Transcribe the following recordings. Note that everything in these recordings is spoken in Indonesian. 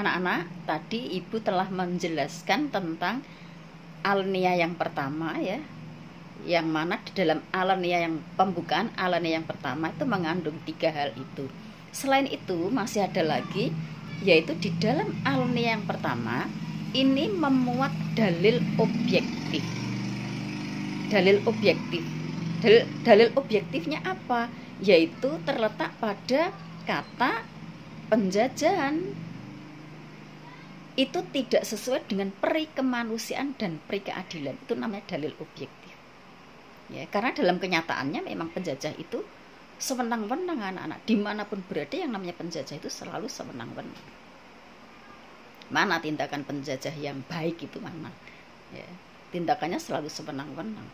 Anak-anak, tadi Ibu telah menjelaskan tentang alinea yang pertama ya, yang mana di dalam alinea yang pembukaan alinea yang pertama itu mengandung 3 hal itu. Selain itu masih ada lagi, yaitu di dalam alinea yang pertama ini memuat dalil objektif. Dalil objektif. Dalil objektifnya apa? Yaitu terletak pada kata penjajahan. Itu tidak sesuai dengan peri kemanusiaan dan peri keadilan. Itu namanya dalil objektif. Ya, karena dalam kenyataannya memang penjajah itu sewenang-wenang anak-anak. Dimanapun berada yang namanya penjajah itu selalu sewenang-wenang. Mana tindakan penjajah yang baik itu mana? Ya, tindakannya selalu sewenang-wenang.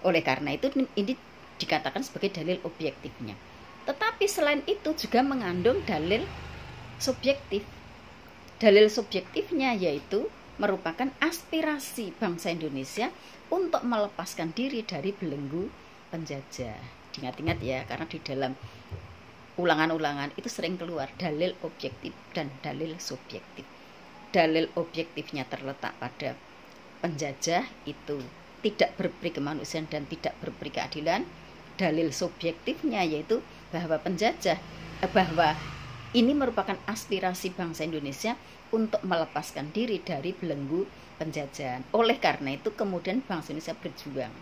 Oleh karena itu ini dikatakan sebagai dalil objektifnya. Tetapi selain itu juga mengandung dalil subjektif. Dalil subjektifnya yaitu merupakan aspirasi bangsa Indonesia untuk melepaskan diri dari belenggu penjajah. Ingat-ingat ya, karena di dalam ulangan-ulangan itu sering keluar dalil objektif dan dalil subjektif. Dalil objektifnya terletak pada penjajah itu tidak berperi kemanusiaan dan tidak berperi keadilan. Dalil subjektifnya yaitu bahwa bahwa ini merupakan aspirasi bangsa Indonesia untuk melepaskan diri dari belenggu penjajahan. Oleh karena itu kemudian bangsa Indonesia berjuang.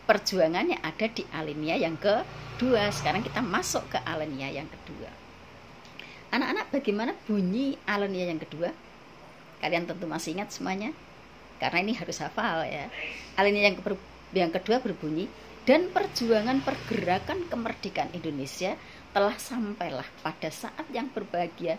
Perjuangannya ada di alinea yang kedua. Sekarang kita masuk ke alinea yang kedua. Anak-anak, bagaimana bunyi alinea yang kedua? Kalian tentu masih ingat semuanya? Karena ini harus hafal ya. Alinea yang kedua berbunyi, dan perjuangan pergerakan kemerdekaan Indonesia telah sampailah pada saat yang berbahagia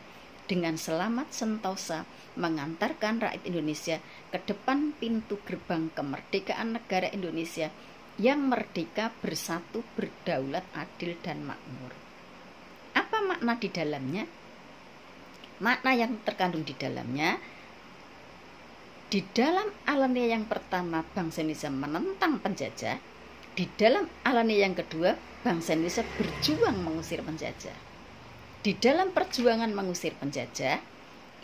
dengan selamat sentosa mengantarkan rakyat Indonesia ke depan pintu gerbang kemerdekaan negara Indonesia yang merdeka, bersatu, berdaulat, adil, dan makmur. Apa makna di dalamnya? Makna yang terkandung di dalamnya, di dalam alinea yang pertama bangsa Indonesia menentang penjajah, di dalam alinea yang kedua bangsa Indonesia berjuang mengusir penjajah. Di dalam perjuangan mengusir penjajah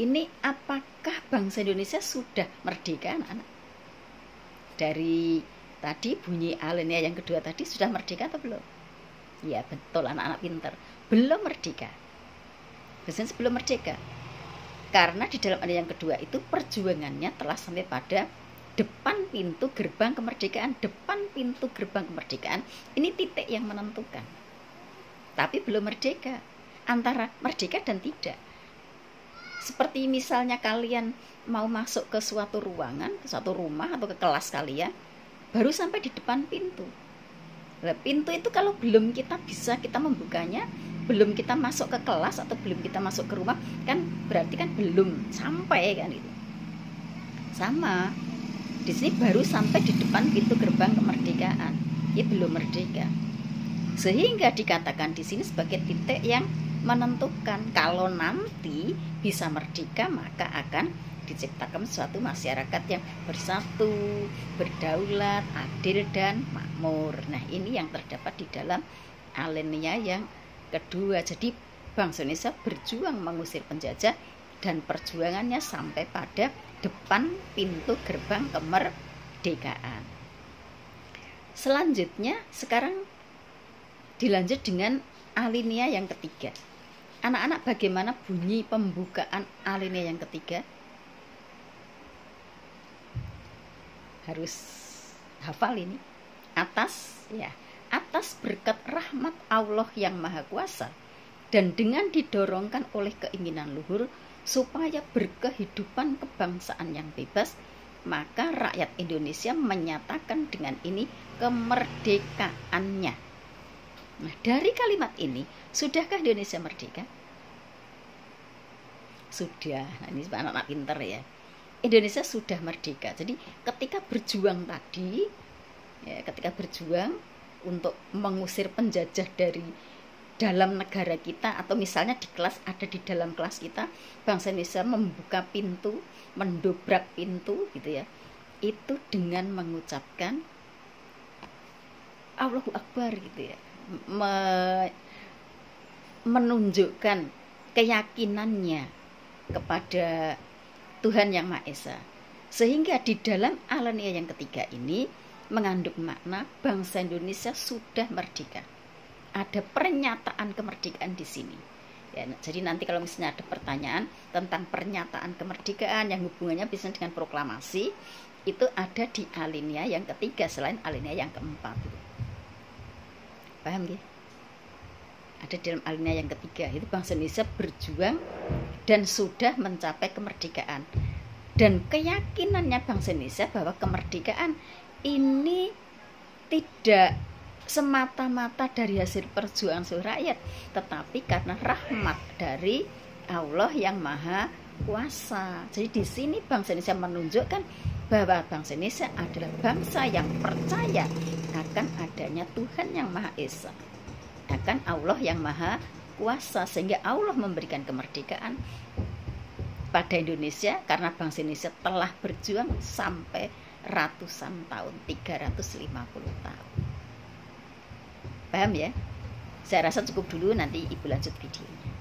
ini, apakah bangsa Indonesia sudah merdeka anak-anak? Dari tadi bunyi alinea yang kedua tadi, sudah merdeka atau belum? Ya betul anak-anak pintar, belum merdeka. Biasanya sebelum merdeka. Karena di dalam alinea yang kedua itu perjuangannya telah sampai pada depan pintu gerbang kemerdekaan. Depan pintu gerbang kemerdekaan ini titik yang menentukan. Tapi belum merdeka. Antara merdeka dan tidak. Seperti misalnya kalian mau masuk ke suatu ruangan, ke suatu rumah atau ke kelas kalian, baru sampai di depan pintu. Nah, pintu itu kalau belum kita membukanya, belum kita masuk ke kelas atau belum kita masuk ke rumah, kan berarti kan belum sampai kan itu. Sama. Di sini baru sampai di depan pintu gerbang kemerdekaan. Ya belum merdeka. Sehingga dikatakan di sini sebagai titik yang menentukan. Kalau nanti bisa merdeka, maka akan diciptakan suatu masyarakat yang bersatu, berdaulat, adil, dan makmur. Nah, ini yang terdapat di dalam alinea yang kedua. Jadi bangsa Indonesia berjuang mengusir penjajah dan perjuangannya sampai pada depan pintu gerbang kemerdekaan. Selanjutnya sekarang dilanjut dengan alinea yang ketiga. Anak-anak, bagaimana bunyi pembukaan alinea yang ketiga? Harus hafal ini. Atas berkat rahmat Allah yang Maha Kuasa dan dengan didorongkan oleh keinginan luhur supaya berkehidupan kebangsaan yang bebas, maka rakyat Indonesia menyatakan dengan ini kemerdekaannya. Nah, dari kalimat ini, sudahkah Indonesia merdeka? Sudah. Nah, ini anak-anak pintar ya. Indonesia sudah merdeka. Jadi ketika berjuang tadi, ya, ketika berjuang untuk mengusir penjajah dari dalam negara kita, atau misalnya di kelas, ada di dalam kelas kita, bangsa Indonesia membuka pintu, mendobrak pintu gitu ya, itu dengan mengucapkan Allahu Akbar gitu ya, menunjukkan keyakinannya kepada Tuhan Yang Maha Esa. Sehingga di dalam alinea yang ketiga ini mengandung makna bangsa Indonesia sudah merdeka. Ada pernyataan kemerdekaan di sini. Ya, jadi nanti kalau misalnya ada pertanyaan tentang pernyataan kemerdekaan yang hubungannya bisa dengan proklamasi, itu ada di alinea yang ketiga selain alinea yang keempat. Paham ya? Ada dalam alinea yang ketiga, itu bangsa Indonesia berjuang dan sudah mencapai kemerdekaan. Dan keyakinannya bangsa Indonesia bahwa kemerdekaan ini tidak semata-mata dari hasil perjuangan seluruh rakyat, tetapi karena rahmat dari Allah yang Maha Kuasa. Jadi di sini bangsa Indonesia menunjukkan bahwa bangsa Indonesia adalah bangsa yang percaya akan adanya Tuhan yang Maha Esa, akan Allah yang Maha Kuasa, sehingga Allah memberikan kemerdekaan pada Indonesia karena bangsa Indonesia telah berjuang sampai ratusan tahun, 350 tahun. Paham ya? Saya rasa cukup dulu, nanti Ibu lanjut videonya.